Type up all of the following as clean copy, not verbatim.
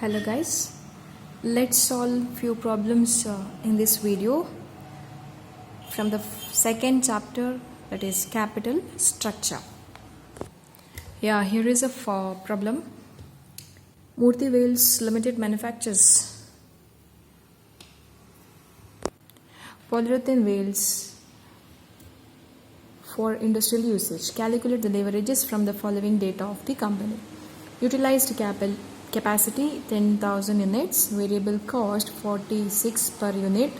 Hello guys, let's solve few problems in this video from the second chapter, that is capital structure. Yeah, here is a problem. Murthy Wales Limited manufactures polyurethane wheels for industrial usage. Calculate the leverages from the following data of the company. Utilized capacity 10,000 units, variable cost 46 per unit,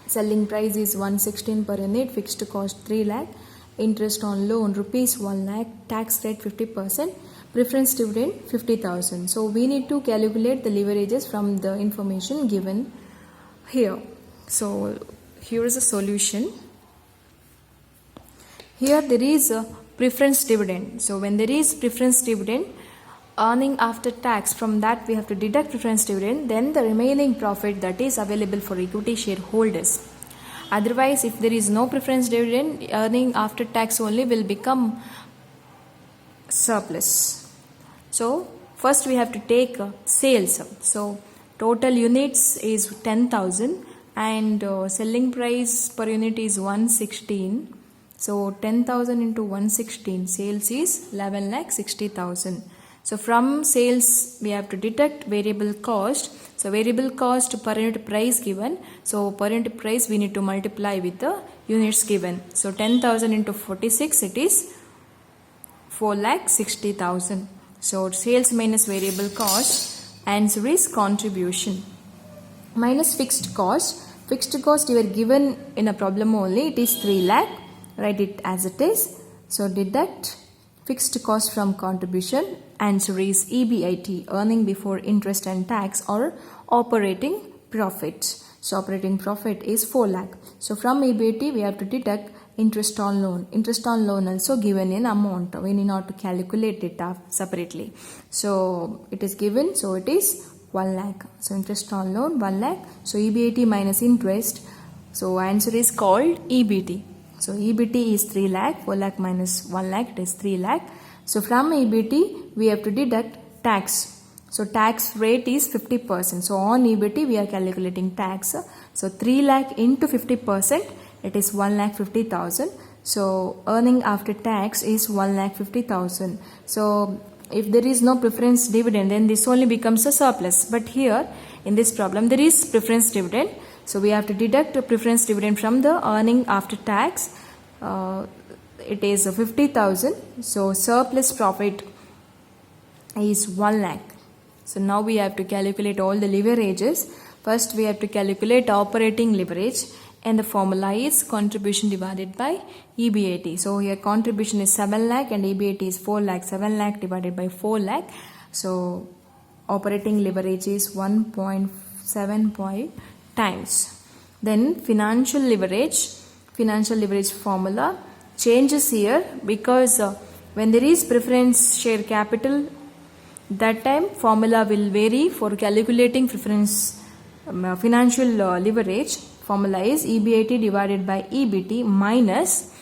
selling price is 116 per unit, fixed cost 3 lakh, interest on loan rupees 1 lakh, tax rate 50%, preference dividend 50,000. So we need to calculate the leverages from the information given here. So here is a solution. Here there is a preference dividend. So when there is preference dividend, earning after tax, from that we have to deduct preference dividend, then the remaining profit that is available for equity shareholders. Otherwise, if there is no preference dividend, earning after tax only will become surplus. So first we have to take sales. So total units is 10,000 and selling price per unit is 116. So 10,000 into 116, sales is 11,60,000. So from sales we have to deduct variable cost. So variable cost per unit price given. So per unit price we need to multiply with the units given. So 10,000 into 46, it is 4,60,000. So sales minus variable cost, answer is contribution. Minus fixed cost. Fixed cost you are given in a problem only, it is 3 lakh. Write it as it is. So deduct fixed cost from contribution. Answer is EBIT, earning before interest and tax, or operating profit. So operating profit is 4 lakh. So from EBIT we have to deduct interest on loan. Interest on loan also given in amount. We need not to calculate it separately. So it is given, so it is 1 lakh. So interest on loan 1 lakh. So EBIT minus interest. So answer is called EBT. So EBT is 3 lakh, 4 lakh minus 1 lakh, it is 3 lakh. So from EBT we have to deduct tax. So tax rate is 50%. So on EBT we are calculating tax. So 3 lakh into 50%, it is 1,50,000. So earning after tax is 1,50,000. So if there is no preference dividend, then this only becomes a surplus. But here in this problem there is preference dividend. So we have to deduct the preference dividend from the earning after tax. It is 50,000. So surplus profit is 1 lakh. So now we have to calculate all the leverages. First we have to calculate operating leverage, and the formula is contribution divided by EBIT. So here contribution is 7 lakh and EBIT is 4 lakh. 7 lakh divided by 4 lakh. So operating leverage is 1.75 times. Then financial leverage formula changes here because when there is preference share capital, that time formula will vary. For calculating preference financial leverage, formula is EBIT divided by EBT minus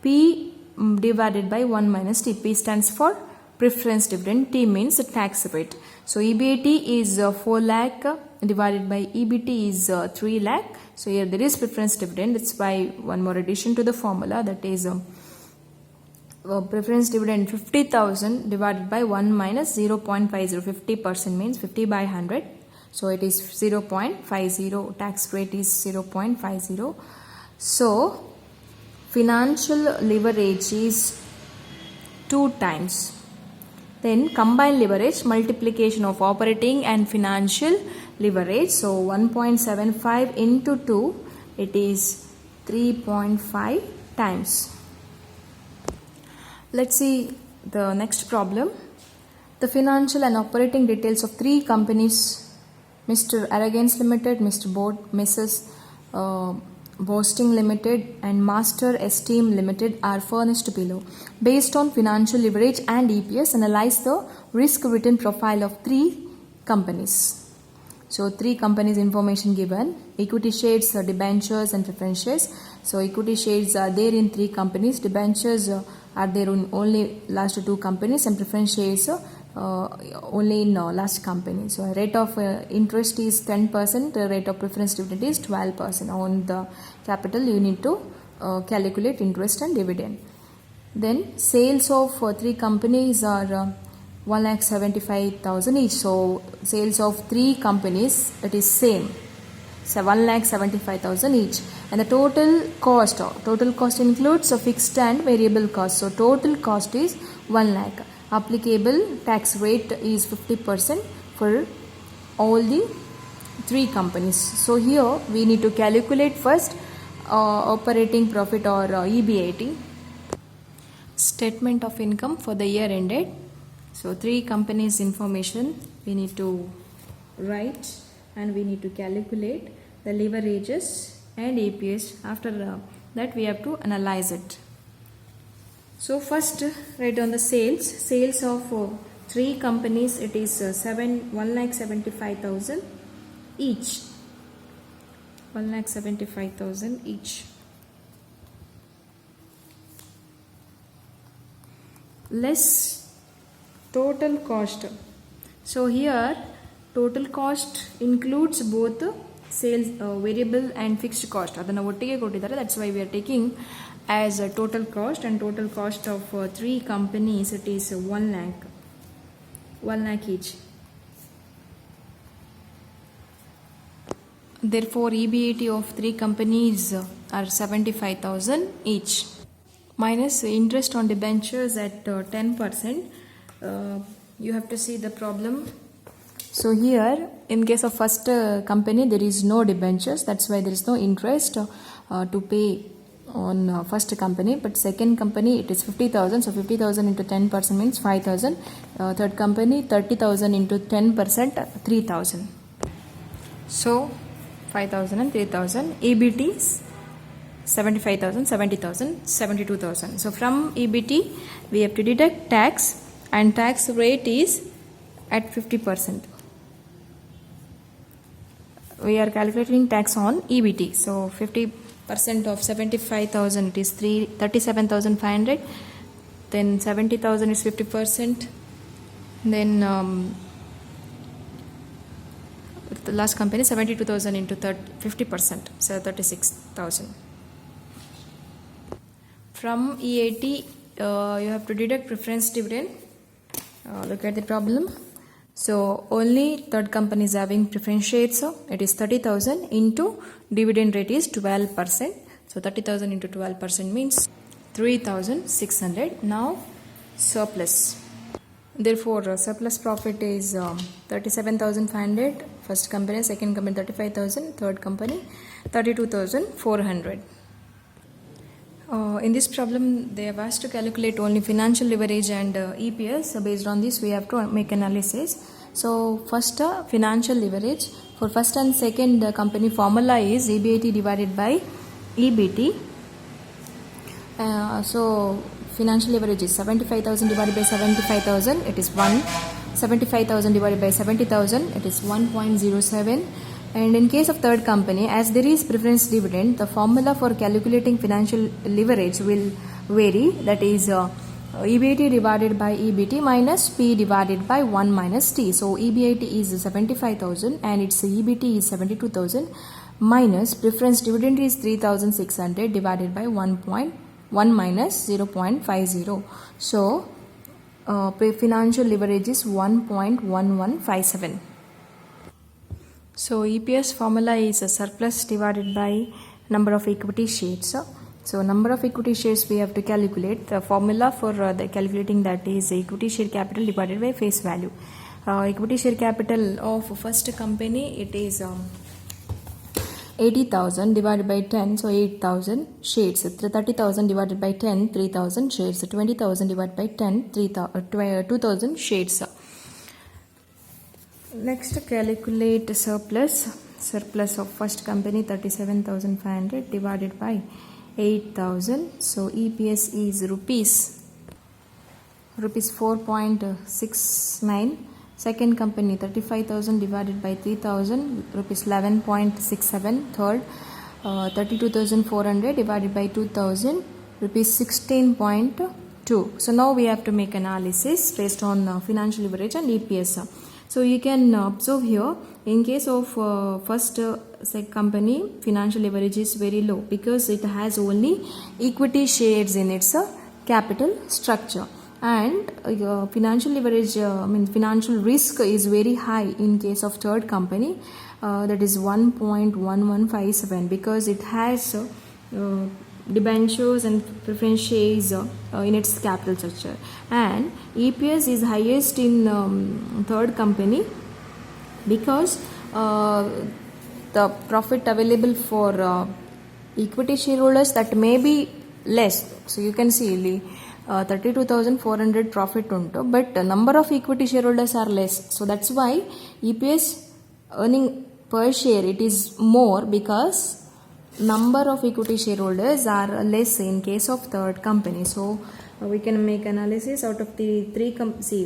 P divided by 1 minus T. P stands for preference dividend, T means tax rate. So EBIT is 4 lakh divided by EBT is 3 lakh. So here there is preference dividend. That's why one more addition to the formula, that is preference dividend 50,000 divided by 1 minus 0.50. 50% means 50 by 100. So it is 0.50. Tax rate is 0.50. So financial leverage is 2 times. Then combined leverage, multiplication of operating and financial leverage. So 1.75 into 2, it is 3.5 times. Let's see the next problem. The financial and operating details of 3 companies, Mr. Arrogance Limited, Mrs. Boasting Limited and Master Esteem Limited, are furnished below. Based on financial leverage and EPS, analyze the risk return profile of 3 companies. So 3 companies information given: equity shares, debentures and preference shares. So equity shares are there in 3 companies, debentures are there in only last 2 companies, and preference shares only in last company. So rate of interest is 10%, the rate of preference dividend is 12%. On the capital you need to calculate interest and dividend. Then sales of 3 companies are 1,75,000 each. So sales of 3 companies, it is same. So 1,75,000 each. And the total cost includes a fixed and variable cost. So total cost is 1 lakh. Applicable tax rate is 50% for all the 3 companies. So here we need to calculate first operating profit or EBIT, statement of income for the year ended. So 3 companies information we need to write, and we need to calculate the leverages and EPS. After that we have to analyze it. So first write on the sales of 3 companies, it is 1,75,000 each. 1,75,000 each. Less total cost. So here total cost includes both sales variable and fixed cost. That's why we are taking as a total cost, and total cost of 3 companies, it is 1 lakh. 1 lakh each. Therefore EBIT of 3 companies are 75,000 each. Minus interest on debentures at 10%. You have to see the problem. So here in case of first company there is no debentures, that's why there is no interest to pay on first company. But second company it is 50,000, so 50,000 into 10% means 5,000. Third company 30,000 into 10%, 3,000. So 5,000 and 3,000. EBT is 75,000, 70,000, 72,000. So from EBT we have to deduct tax, and tax rate is at 50%. We are calculating tax on EBT. So 50% of 75,000, it is 37,500. Then 70,000 is 50%. Then the last company 72,000 into 50%, so 36,000. From EAT you have to deduct preference dividend. Look at the problem. So only third company is having preference shares, so it is 30,000 into dividend rate is 12%. So 30,000 into 12% means 3,600. Now surplus. Therefore surplus profit is 37,500. First company, second company 35,000, third company 32,400. In this problem they have asked to calculate only financial leverage and EPS. So based on this we have to make analysis. So first financial leverage. For first and second company formula is EBIT divided by EBT. So financial leverage is 75,000 divided by 75,000, it is 1. 75,000 divided by 70,000, it is 1.07. And in case of third company, as there is preference dividend, the formula for calculating financial leverage will vary. That is EBIT divided by EBT minus P divided by 1 minus T. So EBIT is 75,000 and its EBT is 72,000 minus preference dividend is 3,600 divided by 1 minus 0.50. So financial leverage is 1.1157. So EPS formula is a surplus divided by number of equity shares. So number of equity shares we have to calculate. The formula for the calculating that is equity share capital divided by face value. Equity share capital of first company, it is 80,000 divided by 10, so 8,000 shares. 30,000 divided by 10, 3,000 shares. 20,000 divided by 10, 2,000 shares. Next calculate surplus. Surplus of first company 37,500 divided by 8,000. So EPS is rupees 4.69. Second company 35,000 divided by 3,000, rupees 11.67. Third 32,400 divided by 2,000, rupees 16.25. 2. So now we have to make analysis based on financial leverage and EPS. So you can observe here, in case of first company, financial leverage is very low because it has only equity shares in its capital structure, and financial leverage, financial risk is very high in case of third company, that is 1.1157, because it has debentures and preference shares in its capital structure, and EPS is highest in third company because the profit available for equity shareholders that may be less. So you can see 32,400 profit unto, but the number of equity shareholders are less, so that's why EPS earning per share it is more, because number of equity shareholders are less in case of third company. So we can make analysis out of the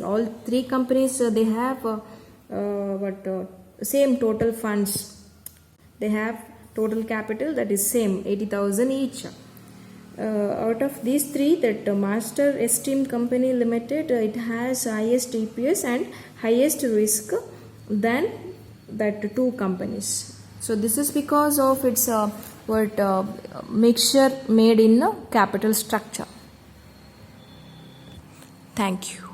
all three companies, they have same total funds, they have total capital that is same 80,000 each. Out of these three, that Master Esteem Company Limited, it has highest EPS and highest risk than that two companies. So this is because of its mixture made in a capital structure. Thank you.